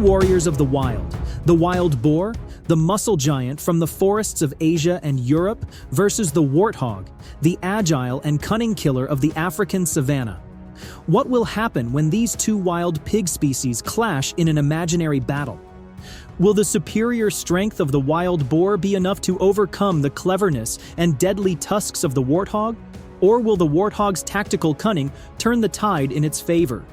warriors of the wild boar, the muscle giant from the forests of Asia and Europe, versus the warthog, the agile and cunning killer of the African savanna. What will happen when these two wild pig species clash in an imaginary battle? Will the superior strength of the wild boar be enough to overcome the cleverness and deadly tusks of the warthog? Or will the warthog's tactical cunning turn the tide in its favor?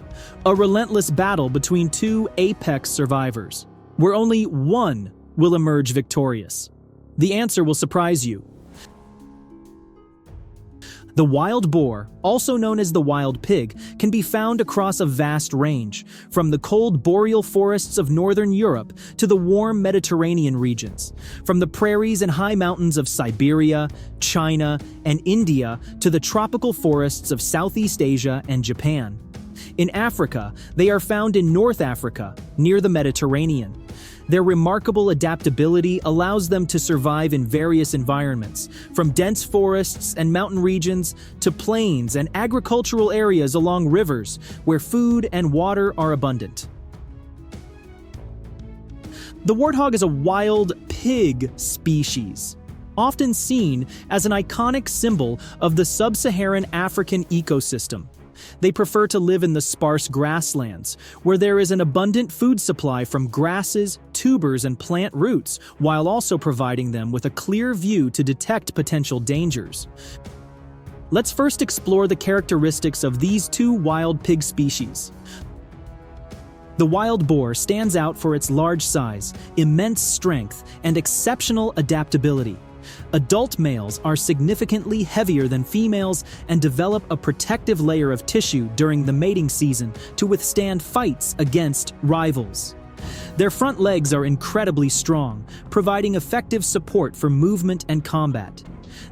A relentless battle between two apex survivors, where only one will emerge victorious. The answer will surprise you. The wild boar, also known as the wild pig, can be found across a vast range, from the cold boreal forests of northern Europe to the warm Mediterranean regions, from the prairies and high mountains of Siberia, China, and India to the tropical forests of Southeast Asia and Japan. In Africa, they are found in North Africa, near the Mediterranean. Their remarkable adaptability allows them to survive in various environments, from dense forests and mountain regions to plains and agricultural areas along rivers where food and water are abundant. The warthog is a wild pig species, often seen as an iconic symbol of the sub-Saharan African ecosystem. They prefer to live in the sparse grasslands, where there is an abundant food supply from grasses, tubers, and plant roots, while also providing them with a clear view to detect potential dangers. Let's first explore the characteristics of these two wild pig species. The wild boar stands out for its large size, immense strength, and exceptional adaptability. Adult males are significantly heavier than females and develop a protective layer of tissue during the mating season to withstand fights against rivals. Their front legs are incredibly strong, providing effective support for movement and combat.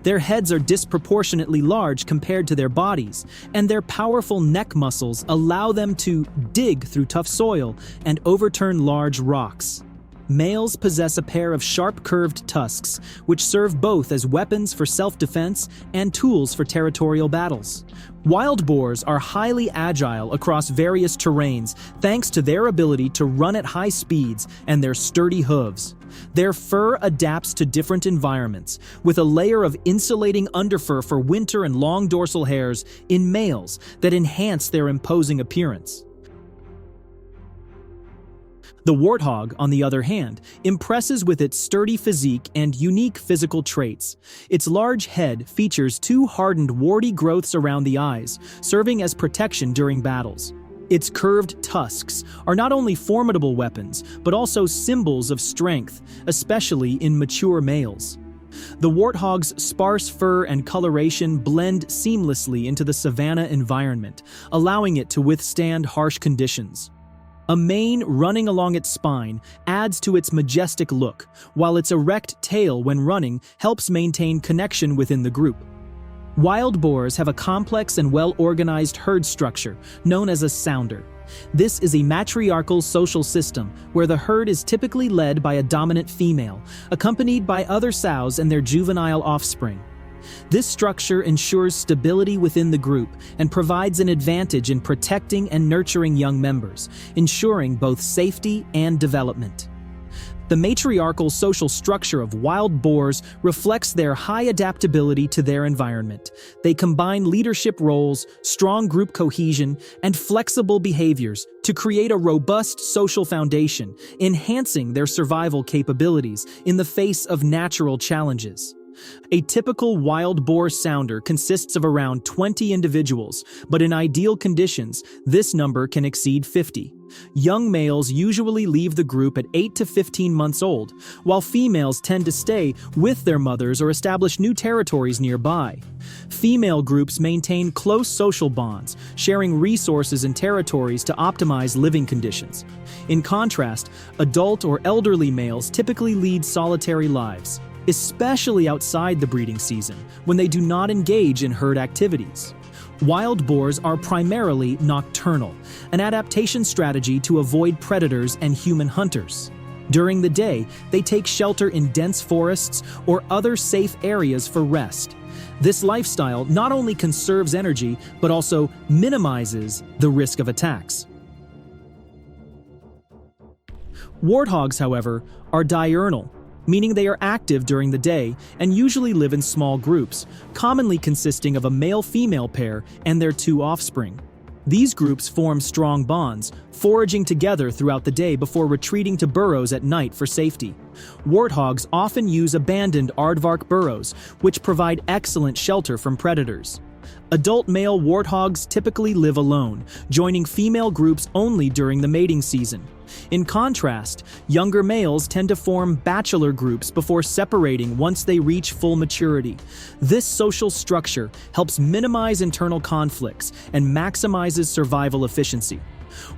Their heads are disproportionately large compared to their bodies, and their powerful neck muscles allow them to dig through tough soil and overturn large rocks. Males possess a pair of sharp curved tusks, which serve both as weapons for self-defense and tools for territorial battles. Wild boars are highly agile across various terrains thanks to their ability to run at high speeds and their sturdy hooves. Their fur adapts to different environments, with a layer of insulating underfur for winter and long dorsal hairs in males that enhance their imposing appearance. The warthog, on the other hand, impresses with its sturdy physique and unique physical traits. Its large head features two hardened warty growths around the eyes, serving as protection during battles. Its curved tusks are not only formidable weapons, but also symbols of strength, especially in mature males. The warthog's sparse fur and coloration blend seamlessly into the savanna environment, allowing it to withstand harsh conditions. A mane running along its spine adds to its majestic look, while its erect tail when running helps maintain connection within the group. Wild boars have a complex and well-organized herd structure known as a sounder. This is a matriarchal social system where the herd is typically led by a dominant female, accompanied by other sows and their juvenile offspring. This structure ensures stability within the group and provides an advantage in protecting and nurturing young members, ensuring both safety and development. The matriarchal social structure of wild boars reflects their high adaptability to their environment. They combine leadership roles, strong group cohesion, and flexible behaviors to create a robust social foundation, enhancing their survival capabilities in the face of natural challenges. A typical wild boar sounder consists of around 20 individuals, but in ideal conditions, this number can exceed 50. Young males usually leave the group at 8 to 15 months old, while females tend to stay with their mothers or establish new territories nearby. Female groups maintain close social bonds, sharing resources and territories to optimize living conditions. In contrast, adult or elderly males typically lead solitary lives, especially outside the breeding season, when they do not engage in herd activities. Wild boars are primarily nocturnal, an adaptation strategy to avoid predators and human hunters. During the day, they take shelter in dense forests or other safe areas for rest. This lifestyle not only conserves energy, but also minimizes the risk of attacks. Warthogs, however, are diurnal, meaning they are active during the day and usually live in small groups, commonly consisting of a male-female pair and their two offspring. These groups form strong bonds, foraging together throughout the day before retreating to burrows at night for safety. Warthogs often use abandoned aardvark burrows, which provide excellent shelter from predators. Adult male warthogs typically live alone, joining female groups only during the mating season. In contrast, younger males tend to form bachelor groups before separating once they reach full maturity. This social structure helps minimize internal conflicts and maximizes survival efficiency.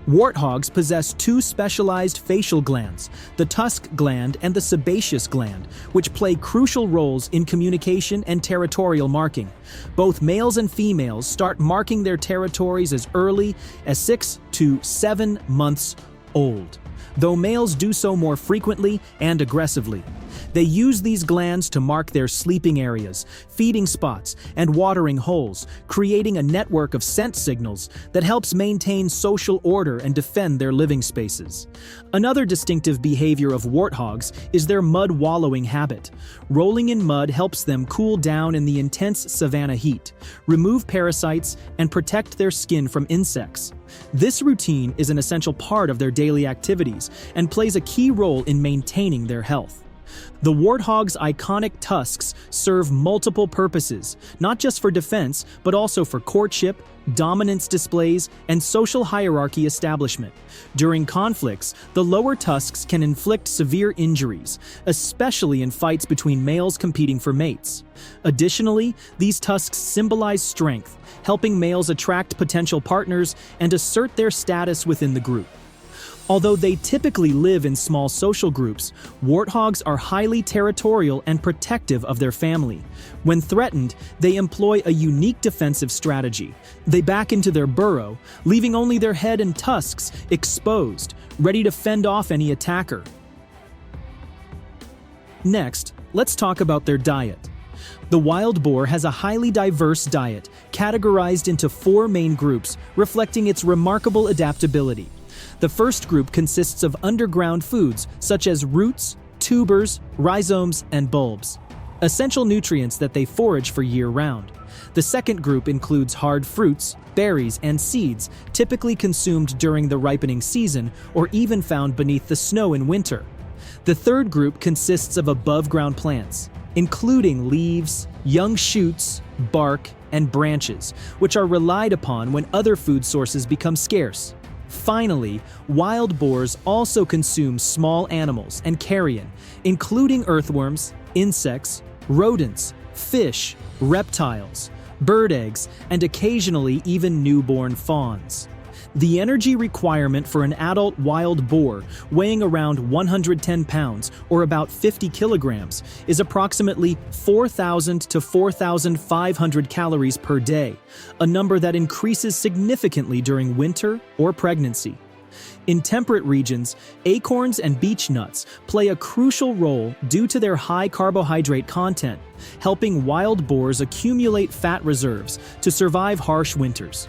Warthogs possess two specialized facial glands, the tusk gland and the sebaceous gland, which play crucial roles in communication and territorial marking. Both males and females start marking their territories as early as 6 to 7 months old, though males do so more frequently and aggressively. They use these glands to mark their sleeping areas, feeding spots, and watering holes, creating a network of scent signals that helps maintain social order and defend their living spaces. Another distinctive behavior of warthogs is their mud wallowing habit. Rolling in mud helps them cool down in the intense savanna heat, remove parasites, and protect their skin from insects. This routine is an essential part of their daily activities and plays a key role in maintaining their health. The warthog's iconic tusks serve multiple purposes, not just for defense, but also for courtship, dominance displays, and social hierarchy establishment. During conflicts, the lower tusks can inflict severe injuries, especially in fights between males competing for mates. Additionally, these tusks symbolize strength, helping males attract potential partners and assert their status within the group. Although they typically live in small social groups, warthogs are highly territorial and protective of their family. When threatened, they employ a unique defensive strategy. They back into their burrow, leaving only their head and tusks exposed, ready to fend off any attacker. Next, let's talk about their diet. The wild boar has a highly diverse diet, categorized into 4 main groups, reflecting its remarkable adaptability. The first group consists of underground foods such as roots, tubers, rhizomes, and bulbs, essential nutrients that they forage for year-round. The second group includes hard fruits, berries, and seeds, typically consumed during the ripening season or even found beneath the snow in winter. The third group consists of above-ground plants, including leaves, young shoots, bark, and branches, which are relied upon when other food sources become scarce. Finally, wild boars also consume small animals and carrion, including earthworms, insects, rodents, fish, reptiles, bird eggs, and occasionally even newborn fawns. The energy requirement for an adult wild boar, weighing around 110 pounds or about 50 kilograms, is approximately 4,000 to 4,500 calories per day, a number that increases significantly during winter or pregnancy. In temperate regions, acorns and beech nuts play a crucial role due to their high carbohydrate content, helping wild boars accumulate fat reserves to survive harsh winters.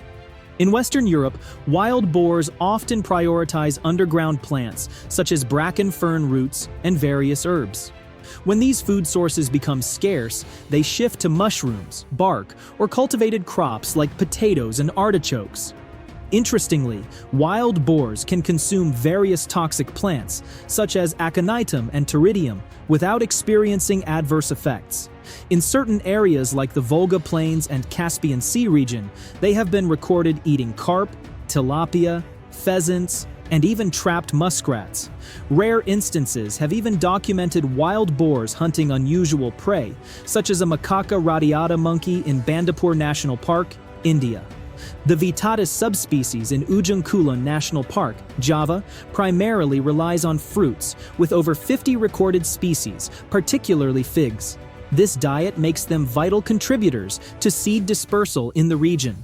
In Western Europe, wild boars often prioritize underground plants such as bracken fern roots and various herbs. When these food sources become scarce, they shift to mushrooms, bark, or cultivated crops like potatoes and artichokes. Interestingly, wild boars can consume various toxic plants, such as aconitum and pteridinium, without experiencing adverse effects. In certain areas like the Volga Plains and Caspian Sea region, they have been recorded eating carp, tilapia, pheasants, and even trapped muskrats. Rare instances have even documented wild boars hunting unusual prey, such as a macaca radiata monkey in Bandipur National Park, India. The Vittatus subspecies in Ujung Kulon National Park, Java, primarily relies on fruits, with over 50 recorded species, particularly figs. This diet makes them vital contributors to seed dispersal in the region.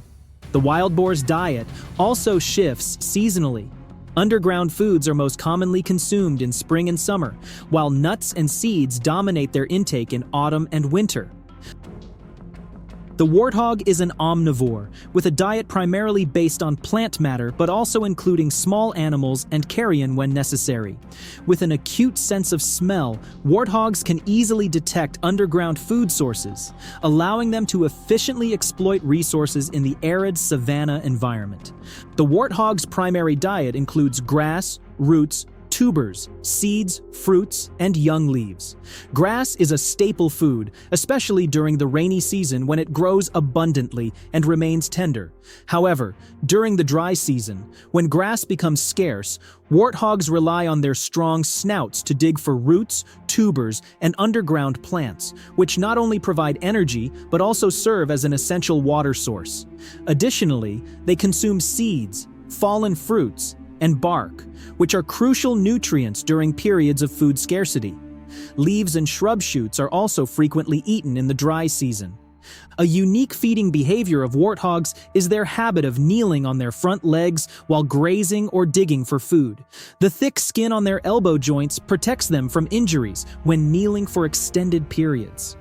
The wild boar's diet also shifts seasonally. Underground foods are most commonly consumed in spring and summer, while nuts and seeds dominate their intake in autumn and winter. The warthog is an omnivore, with a diet primarily based on plant matter but also including small animals and carrion when necessary. With an acute sense of smell, warthogs can easily detect underground food sources, allowing them to efficiently exploit resources in the arid savanna environment. The warthog's primary diet includes grass, roots, tubers, seeds, fruits, and young leaves. Grass is a staple food, especially during the rainy season when it grows abundantly and remains tender. However, during the dry season, when grass becomes scarce, warthogs rely on their strong snouts to dig for roots, tubers, and underground plants, which not only provide energy but also serve as an essential water source. Additionally, they consume seeds, fallen fruits, and bark, which are crucial nutrients during periods of food scarcity. Leaves and shrub shoots are also frequently eaten in the dry season. A unique feeding behavior of warthogs is their habit of kneeling on their front legs while grazing or digging for food. The thick skin on their elbow joints protects them from injuries when kneeling for extended periods.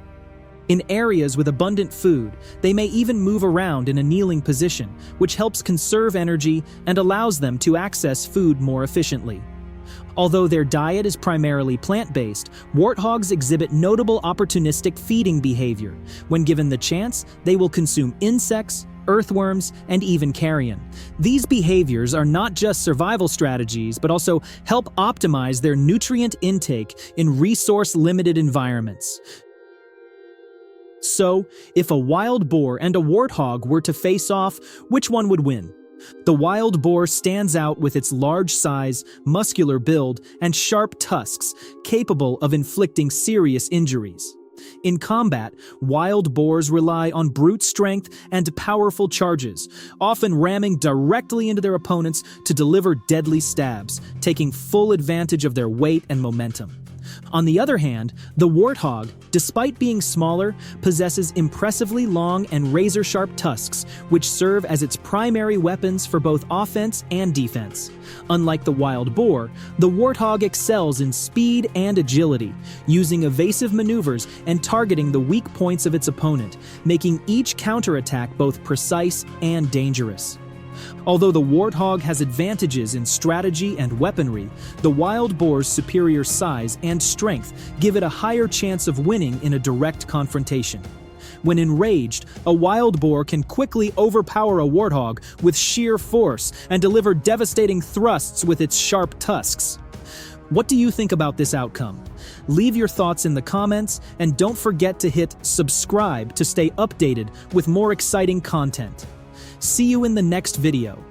In areas with abundant food, they may even move around in a kneeling position, which helps conserve energy and allows them to access food more efficiently. Although their diet is primarily plant-based, warthogs exhibit notable opportunistic feeding behavior. When given the chance, they will consume insects, earthworms, and even carrion. These behaviors are not just survival strategies, but also help optimize their nutrient intake in resource-limited environments. So, if a wild boar and a warthog were to face off, which one would win? The wild boar stands out with its large size, muscular build, and sharp tusks, capable of inflicting serious injuries. In combat, wild boars rely on brute strength and powerful charges, often ramming directly into their opponents to deliver deadly stabs, taking full advantage of their weight and momentum. On the other hand, the warthog, despite being smaller, possesses impressively long and razor-sharp tusks, which serve as its primary weapons for both offense and defense. Unlike the wild boar, the warthog excels in speed and agility, using evasive maneuvers and targeting the weak points of its opponent, making each counterattack both precise and dangerous. Although the warthog has advantages in strategy and weaponry, the wild boar's superior size and strength give it a higher chance of winning in a direct confrontation. When enraged, a wild boar can quickly overpower a warthog with sheer force and deliver devastating thrusts with its sharp tusks. What do you think about this outcome? Leave your thoughts in the comments, and don't forget to hit subscribe to stay updated with more exciting content. See you in the next video.